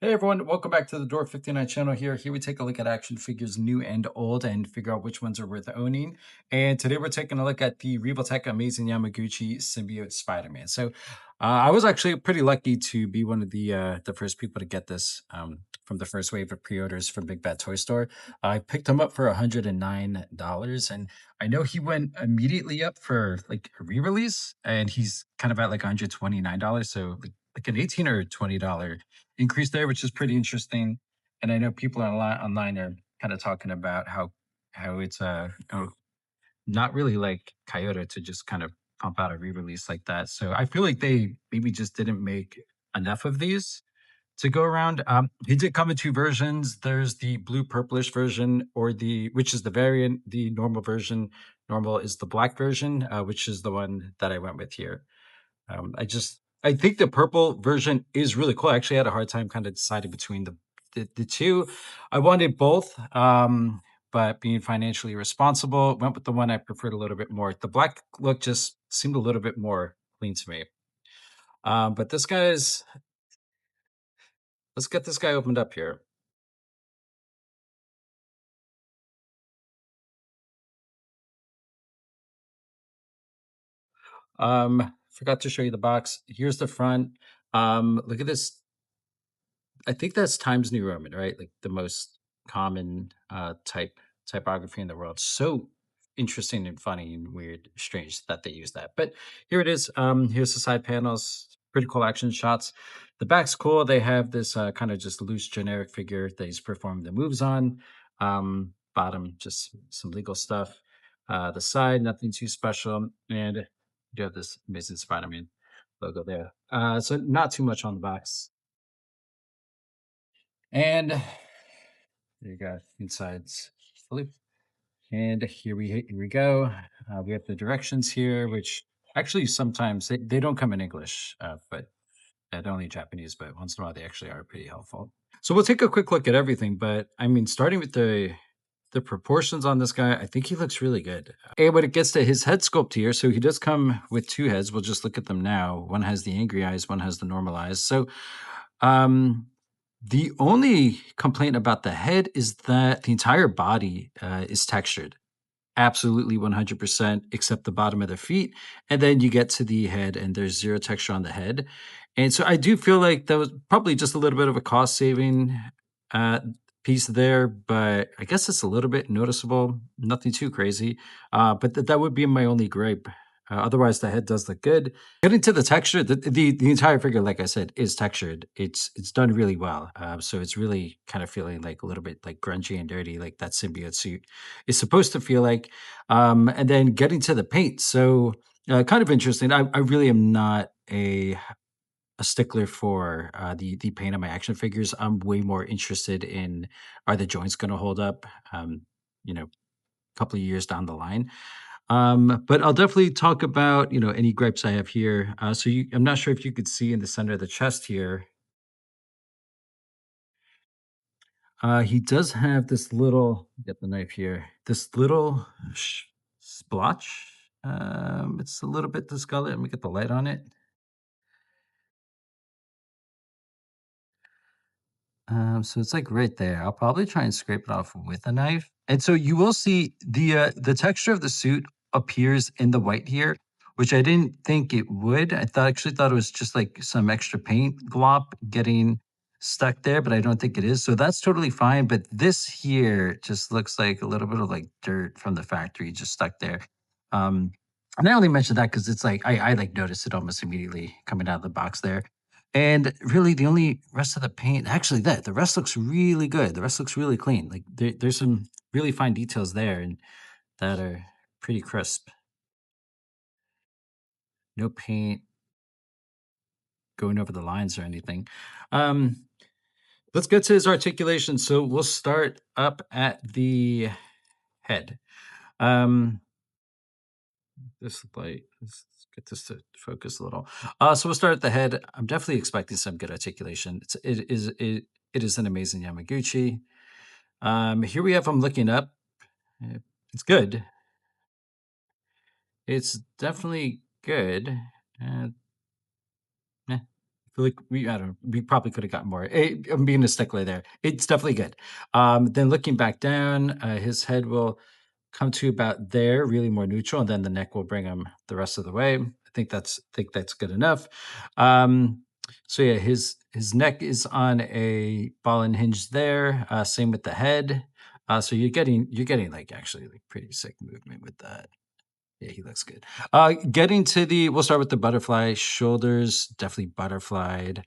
Hey everyone, welcome back to the Door 59 channel here. Here we take a look at action figures new and old and figure out which ones are worth owning. And today we're taking a look at the Reveltech Amazing Yamaguchi Symbiote Spider-Man. I was actually pretty lucky to be one of the first people to get this from the first wave of pre-orders from Big Bad Toy Store. I picked him up for $109, and I know he went immediately up for like a re-release, and he's kind of at like $129. So like an 18 or $20 increase there, which is pretty interesting. And I know people online are kind of talking about how it's not really like Kyoto to just kind of pump out a re-release like that. So I feel like they maybe just didn't make enough of these to go around. He did come in two versions. There's the blue purplish version, or the which is the variant. The normal version. Normal is the black version, which is the one that I went with here. I think the purple version is really cool. I actually had a hard time kind of deciding between the two. I wanted both, but being financially responsible, went with the one I preferred a little bit more. The black look just seemed a little bit more clean to me. But this guy's let's get this guy opened up here. Forgot to show you the box. Here's the front. Look at this. I think that's Times New Roman, right? Like the most common typography in the world. So interesting and funny and weird, strange that they use that. But here it is. Here's the side panels, pretty cool action shots. The back's cool. They have this kind of just loose generic figure that he's performing the moves on. Bottom, just some legal stuff. The side, nothing too special. And you have this Amazing Spider-Man logo there. So not too much on the box. And there you go, insides fully. And here we go. We have the directions here, which actually sometimes they don't come in English, but only Japanese. But once in a while, they actually are pretty helpful. So we'll take a quick look at everything. But I mean, starting with the proportions on this guy, I think he looks really good. And when it gets to his head sculpt here, so he does come with two heads. We'll just look at them now. One has the angry eyes, one has the normal eyes. Um, the only complaint about the head is that the entire body is textured. Absolutely 100%, except the bottom of the feet. And then you get to the head, and there's zero texture on the head. And so I do feel like that was probably just a little bit of a cost saving uh, piece there, but I guess it's a little bit noticeable. Nothing too crazy. But that would be my only gripe. Otherwise, the head does look good. Getting to the texture, the entire figure, like I said, is textured. It's done really well. So it's really kind of feeling like a little bit like grungy and dirty, like that symbiote suit is supposed to feel like. And then getting to the paint, so kind of interesting. I really am not a stickler for the paint on my action figures. I'm way more interested in, are the joints going to hold up? You know, a couple of years down the line. But I'll definitely talk about, any gripes I have here. I'm not sure if you could see in the center of the chest here. He does have this little, get the knife here, this little splotch. It's a little bit discolored. Let me get the light on it. So it's like right there. I'll probably try and scrape it off with a knife. And so you will see the texture of the suit appears in the white here, which I didn't think it would. Actually thought it was just like some extra paint glop getting stuck there, but I don't think it is. So that's totally fine. But this here just looks like a little bit of like dirt from the factory just stuck there. Um, and I only mentioned that because it's like I like noticed it almost immediately coming out of the box there. And really, the only rest of the paint, actually, that the rest looks really good. The rest looks really clean. Like there's some really fine details there, and that are pretty crisp. No paint going over the lines or anything. Um, let's get to his articulation. So we'll start up at the head. Um, this light. Let's get this to focus a little. So we'll start at the head. I'm definitely expecting some good articulation. It is an amazing Yamaguchi. Here we have him looking up. Uh, It's good. It's definitely good. Uh, eh. feel like I don't know, we probably could have gotten more. I'm being a stickler there. It's definitely good. Then looking back down, his head will come to about there, really more neutral, and then the neck will bring him the rest of the way. I think that's good enough. Um, so yeah, his neck is on a ball and hinge there. Same with the head. So you're getting like actually like pretty sick movement with that. Yeah, he looks good. Getting to we'll start with the butterfly shoulders, definitely butterflied.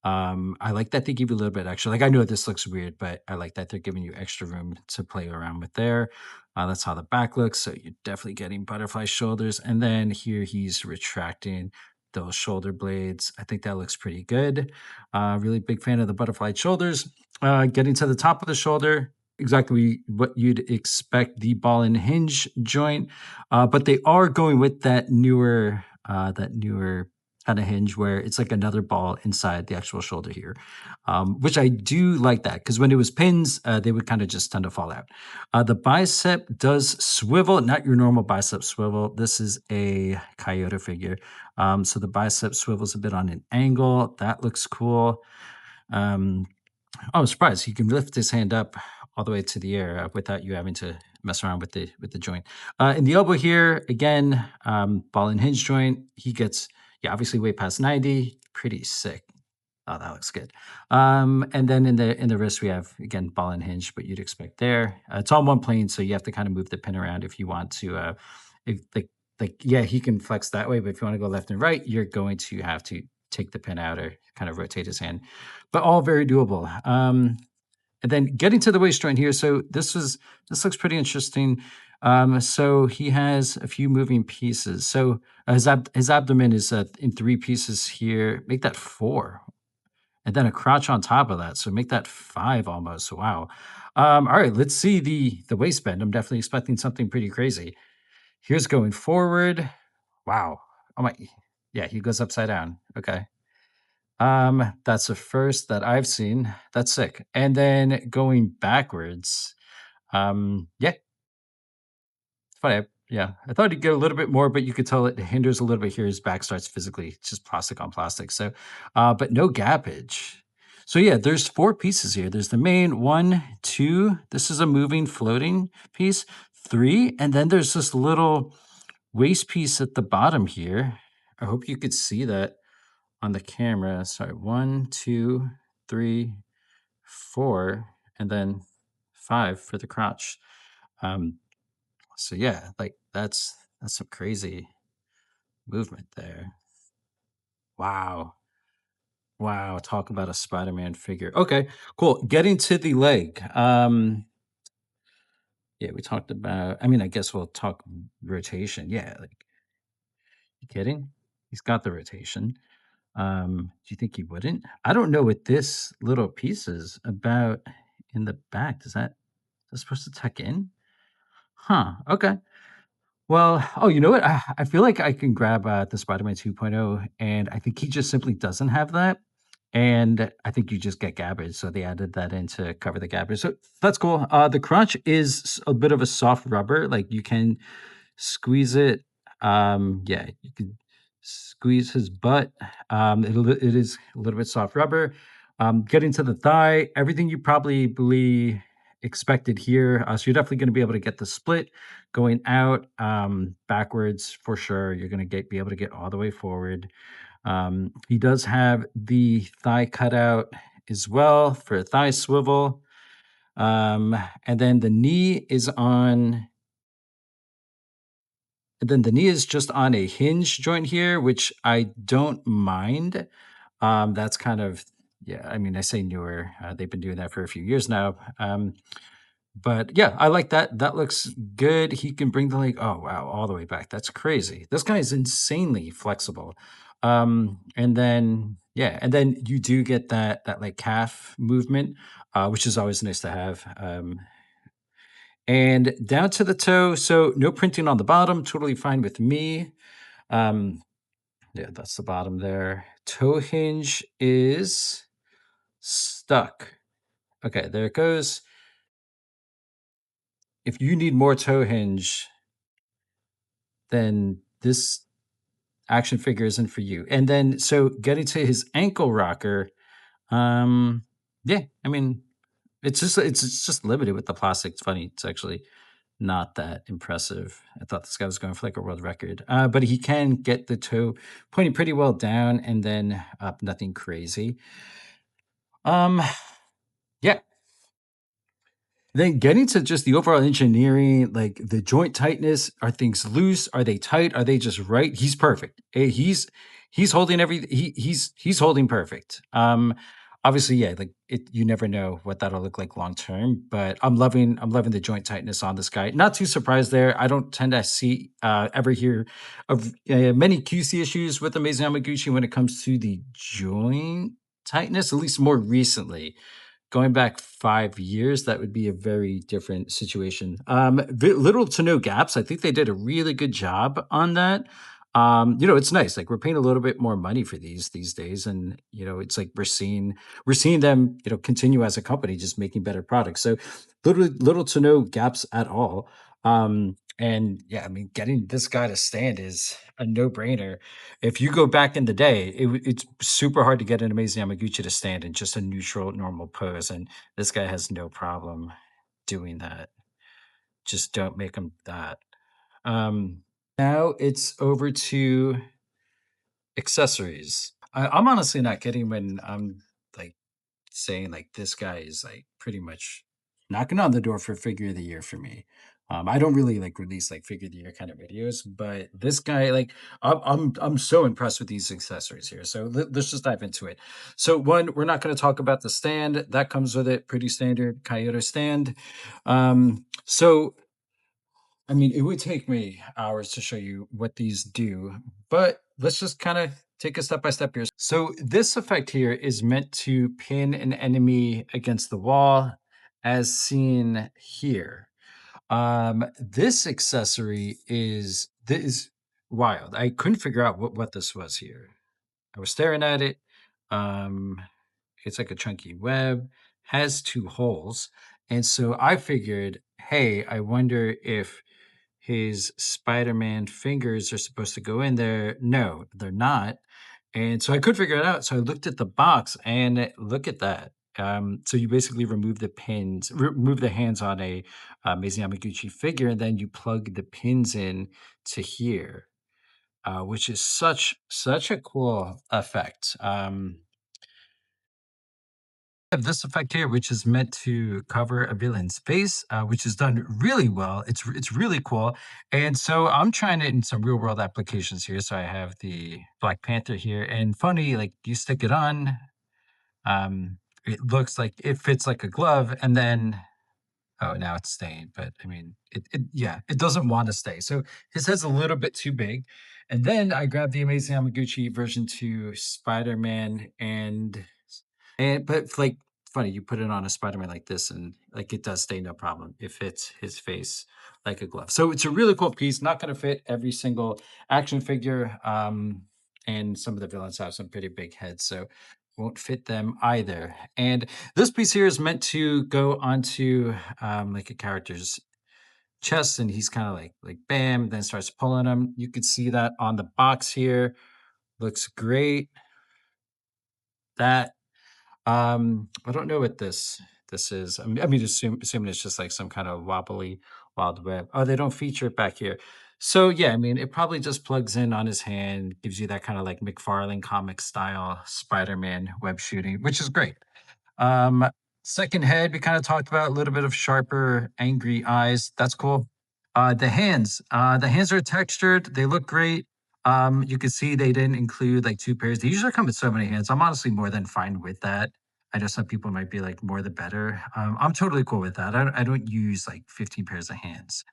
I like that they give you a little bit extra. Like I know this looks weird, but I like that they're giving you extra room to play around with there. That's how the back looks. So you're definitely getting butterfly shoulders. And then here he's retracting those shoulder blades. I think that looks pretty good. Really big fan of the butterfly shoulders. Getting to the top of the shoulder, exactly what you'd expect the ball and hinge joint, but they are going with that newer kind of hinge where it's like another ball inside the actual shoulder here, which I do like that because when it was pins, they would kind of just tend to fall out. The bicep does swivel, not your normal bicep swivel. This is a coyote figure. So the bicep swivels a bit on an angle. That looks cool. Um, Oh, I'm surprised he can lift his hand up all the way to the air without you having to mess around with the joint. In the elbow here, again, ball and hinge joint. He gets obviously way past 90. Pretty sick. Oh, that looks good. And then in the wrist, we have again ball and hinge, but you'd expect there. It's on one plane, so you have to kind of move the pin around if you want to. If like yeah, he can flex that way, but if you want to go left and right, you're going to have to take the pin out or kind of rotate his hand. But all very doable. And then getting to the waist joint here. So this looks pretty interesting. So he has a few moving pieces. So his abdomen is in three pieces here. Make that four, and then a crotch on top of that. So make that five almost. Wow. All right, let's see the waist bend. I'm definitely expecting something pretty crazy. Here's going forward. Wow. Oh my. Yeah, he goes upside down. Okay. That's the first that I've seen. That's sick. And then going backwards, yeah, it's funny. Yeah, I thought he'd get a little bit more, but you could tell it hinders a little bit here. His back starts physically, it's just plastic on plastic. So, but no gappage. So yeah, there's four pieces here. There's the main one, two. This is a moving, floating piece. Three, and then there's this little waist piece at the bottom here. I hope you could see that on the camera. Sorry, one, two, three, four, and then five for the crotch. Um, so yeah, like that's some crazy movement there. Wow. Wow. Talk about a Spider-Man figure. Okay, cool. Getting to the leg. Yeah, we talked about, I mean, I guess we'll talk rotation. Yeah, like you kidding? He's got the rotation. Do you think he wouldn't? I don't know what this little piece is about in the back. Is that supposed to tuck in? Huh. Okay. Well, oh, you know what? I feel like I can grab the Spider-Man 2.0, and I think he just simply doesn't have that. And I think you just get gabbage. So they added that in to cover the gabbage. So that's cool. The crunch is a bit of a soft rubber. Like you can squeeze it. Yeah, you can squeeze his butt. It is a little bit soft rubber. Getting to the thigh, everything you probably expected here. So you're definitely going to be able to get the split going out, backwards for sure. You're going to be able to get all the way forward. He does have the thigh cutout as well for a thigh swivel. And then the knee is on then the knee is just on a hinge joint here, which I don't mind. That's kind of, yeah, I mean, I say newer. They've been doing that for a few years now. But yeah, I like that. That looks good. He can bring the leg, oh wow, all the way back. That's crazy. This guy is insanely flexible. And then yeah, and then you do get that like calf movement, which is always nice to have. And down to the toe. So no printing on the bottom, totally fine with me. Um, yeah, that's the bottom there. Toe hinge is stuck. Okay, there it goes. If you need more toe hinge, then this action figure isn't for you. And then so getting to his ankle rocker, um, yeah, I mean, it's just limited with the plastic. It's funny. It's actually not that impressive. I thought this guy was going for like a world record. But he can get the toe pointing pretty well down and then up, nothing crazy. Um, yeah, then getting to just the overall engineering, like the joint tightness, are things loose? Are they tight? Are they just right? He's perfect. He's holding he's holding perfect. Obviously, yeah, like it you never know what that'll look like long term, but I'm loving the joint tightness on this guy. Not too surprised there. I don't tend to see ever hear of many QC issues with Amazing Yamaguchi when it comes to the joint tightness, at least more recently. Going back 5 years, that would be a very different situation. Little to no gaps. I think they did a really good job on that. It's nice. Like we're paying a little bit more money for these days, and it's like we're seeing them, continue as a company, just making better products. So little to no gaps at all. And yeah, I mean, getting this guy to stand is a no brainer. If you go back in the day, it's super hard to get an amazing Yamaguchi to stand in just a neutral, normal pose, and this guy has no problem doing that. Just don't make him that. Now it's over to accessories. I'm honestly not kidding when I'm like saying like this guy is like pretty much knocking on the door for figure of the year for me. I don't really like release like figure of the year kind of videos, but this guy like I'm so impressed with these accessories here. So let's just dive into it. So one, we're not going to talk about the stand that comes with it. Pretty standard Kyoto stand. So I mean, it would take me hours to show you what these do, but let's just kind of take a step by step here. So this effect here is meant to pin an enemy against the wall, as seen here. This accessory is wild. I couldn't figure out what this was here. I was staring at it. Um, it's like a chunky web, has two holes, and so I figured, hey, I wonder if his Spider-Man fingers are supposed to go in there. No, they're not. And so I could figure it out. So I looked at the box and look at that. So you basically remove the pins, remove the hands on a Amazing Yamaguchi figure, and then you plug the pins in to here, which is such a cool effect. Have this effect here, which is meant to cover a villain's face, which is done really well. It's really cool. And so I'm trying it in some real world applications here. So I have the Black Panther here, and funny, like you stick it on, it looks like it fits like a glove, and then oh, now it's staying. But I mean, yeah, it doesn't want to stay. So his head's a little bit too big. And then I grabbed the Amazing Yamaguchi version 2 Spider-Man and but like funny, you put it on a Spider-Man like this, and like it does stay no problem. It fits his face like a glove. So it's a really cool piece. Not going to fit every single action figure. And some of the villains have some pretty big heads, so won't fit them either. And this piece here is meant to go onto like a character's chest, and he's kind of like bam, then starts pulling them. You can see that on the box here. Looks great. That I don't know what this is. I mean, assuming it's just like some kind of wobbly wild web. Oh, they don't feature it back here. So yeah, I mean, it probably just plugs in on his hand, gives you that kind of like McFarlane comic style Spider-Man web shooting, which is great. Um, Second head, we kind of talked about a little bit of sharper, angry eyes. That's cool. The hands are textured. They look great. You can see they didn't include like two pairs. They usually come with so many hands. I'm honestly more than fine with that. I know some people might be like more the better. I'm totally cool with that. I don't use like 15 pairs of hands.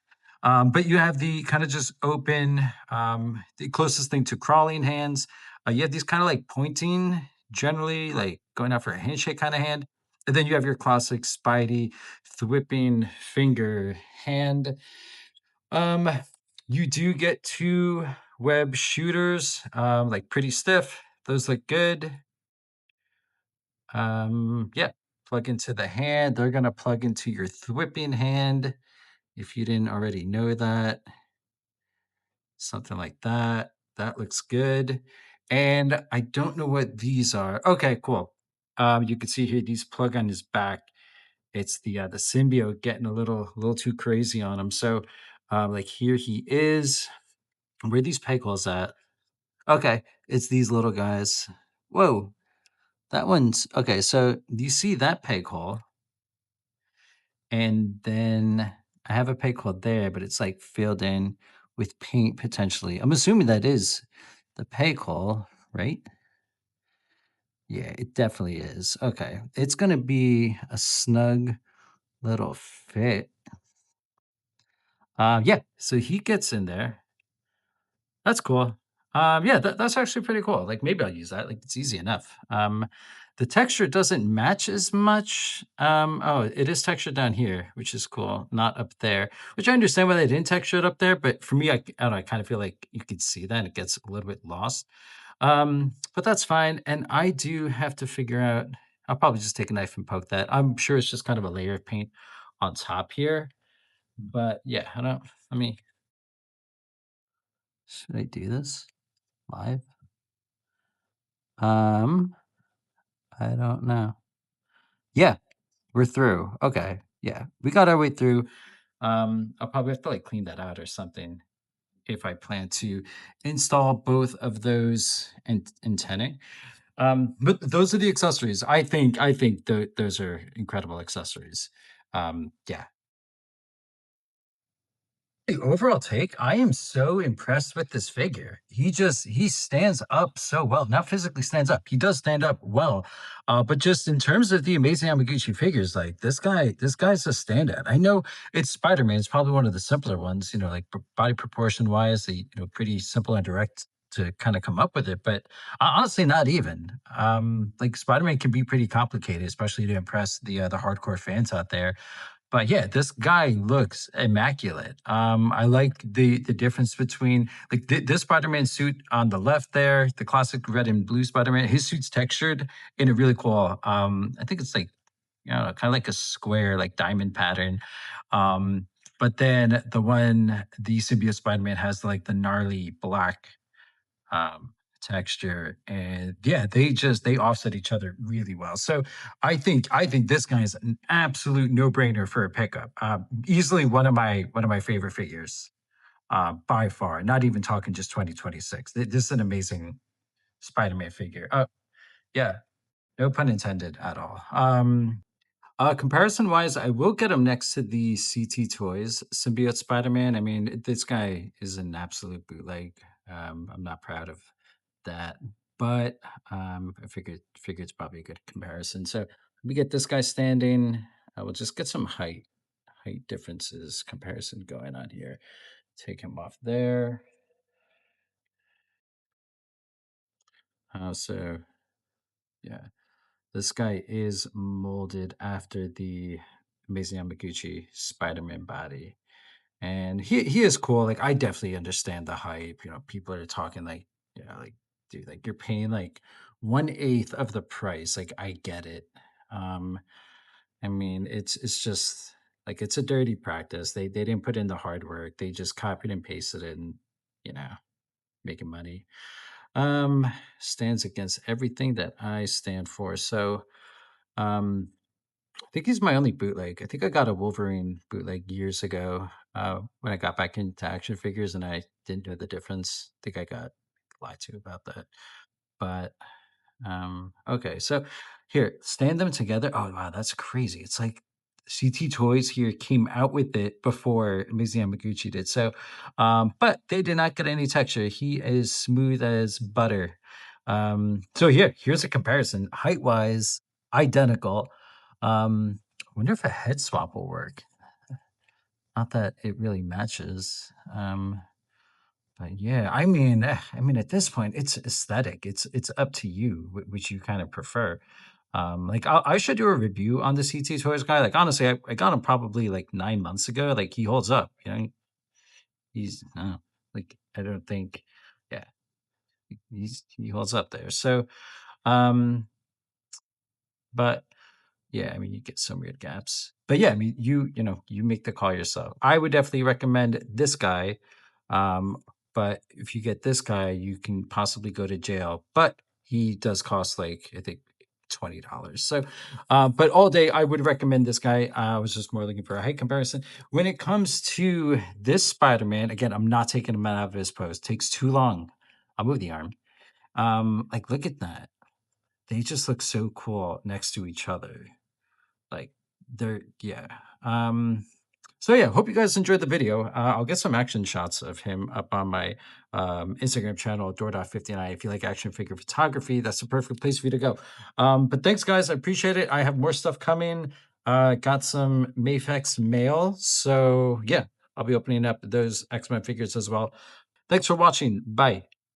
But you have the kind of just open, the closest thing to crawling hands. You have these kind of like pointing, generally like going out for a handshake kind of hand. And then you have your classic Spidey thwipping finger hand. um, you do get two web shooters, like pretty stiff. Those look good. Yeah, plug into the hand. They're gonna plug into your thwipping hand. If you didn't already know that, something like that. that looks good. And I don't know what these are. Okay, cool. You can see here these plug on his back. It's the symbiote getting a little too crazy on him. So like here he is. Where are these peg holes at? Okay, it's these little guys. Whoa, that one's okay. So do you see that peg hole? And then I have a peg hole there, but it's like filled in with paint potentially. I'm assuming that is the peg hole, right? Yeah, it definitely is. Okay, it's gonna be a snug little fit. Yeah, so he gets in there. That's cool. Yeah, that's actually pretty cool. Like maybe I'll use that. Like it's easy enough. The texture doesn't match as much. Oh, it is textured down here, which is cool. Not up there, which I understand why they didn't texture it up there. But for me, I don't know. I kind of feel like you could see that and it gets a little bit lost. But that's fine. And I do have to figure out. I'll probably just take a knife and poke that. I'm sure it's just kind of a layer of paint on top here. But yeah, I don't. Let me. Should I do this live? Um, I don't know. Yeah, we're through. Okay. Yeah, we got our way through. I'll probably have to like clean that out or something if I plan to install both of those antennae. But those are the accessories. I think those are incredible accessories. Yeah, the overall take, I am so impressed with this figure. He stands up so well. Not physically stands up. He does stand up well. But just in terms of the amazing Yamaguchi figures, like this guy's a standout. I know it's Spider-Man. It's probably one of the simpler ones, like body proportion wise, pretty simple and direct to kind of come up with it. But honestly, not even. Like Spider-Man can be pretty complicated, especially to impress the hardcore fans out there. But yeah, this guy looks immaculate. I like the difference between like this Spider-Man suit on the left there, the classic red and blue Spider-Man. His suit's textured in a really cool. I think it's like kind of like a square, like diamond pattern. Um, but then the symbiote Spider-Man has like the gnarly black texture, and yeah, they offset each other really well. So I think this guy is an absolute no-brainer for a pickup. Easily one of my favorite figures, by far. Not even talking just 2026. This is an amazing Spider-Man figure. Yeah, no pun intended at all. Comparison wise, I will get him next to the CT Toys Symbiote Spider-Man. I mean, this guy is an absolute bootleg. I'm not proud of that, but I figured it's probably a good comparison. So we get this guy standing. I will just get some height differences comparison going on here. Take him off there. So yeah, this guy is molded after the Amazing Yamaguchi Spider-Man body. And he is cool. Like I definitely understand the hype. People are talking like, like, dude, like you're paying like 1/8 of the price. Like I get it. Um, I mean, it's just like it's a dirty practice. They didn't put in the hard work. They just copied and pasted it and, you know, making money. Um, Stands against everything that I stand for. So um I think he's my only bootleg. I think I got a Wolverine bootleg years ago when I got back into action figures and I didn't know the difference. I think I got lied to about that. But okay, so here, stand them together. Oh wow, that's crazy. It's like CT Toys here came out with it before Mizu Yamaguchi did. So, but they did not get any texture. He is smooth as butter. So here's a comparison. Height wise, identical. I wonder if a head swap will work. Not that it really matches. But yeah, I mean, at this point, it's aesthetic. It's up to you, which you kind of prefer. Like I should do a review on the CT Toys guy. Like honestly, I got him probably like 9 months ago. Like he holds up. He's like I don't think, yeah, he holds up there. So, um, but yeah, I mean, you get some weird gaps. But yeah, I mean, you make the call yourself. I would definitely recommend this guy. Um, but if you get this guy, you can possibly go to jail. But he does cost like I think $20. So, but all day I would recommend this guy. I was just more looking for a height comparison. When it comes to this Spider-Man, again, I'm not taking him out of his pose. Takes too long. I'll move the arm. Like look at that. They just look so cool next to each other. Like they're yeah. So yeah, hope you guys enjoyed the video. I'll get some action shots of him up on my Instagram channel, Door.59. If you like action figure photography, that's the perfect place for you to go. But thanks, guys. I appreciate it. I have more stuff coming. Got some Mafex mail. So yeah, I'll be opening up those X-Men figures as well. Thanks for watching. Bye.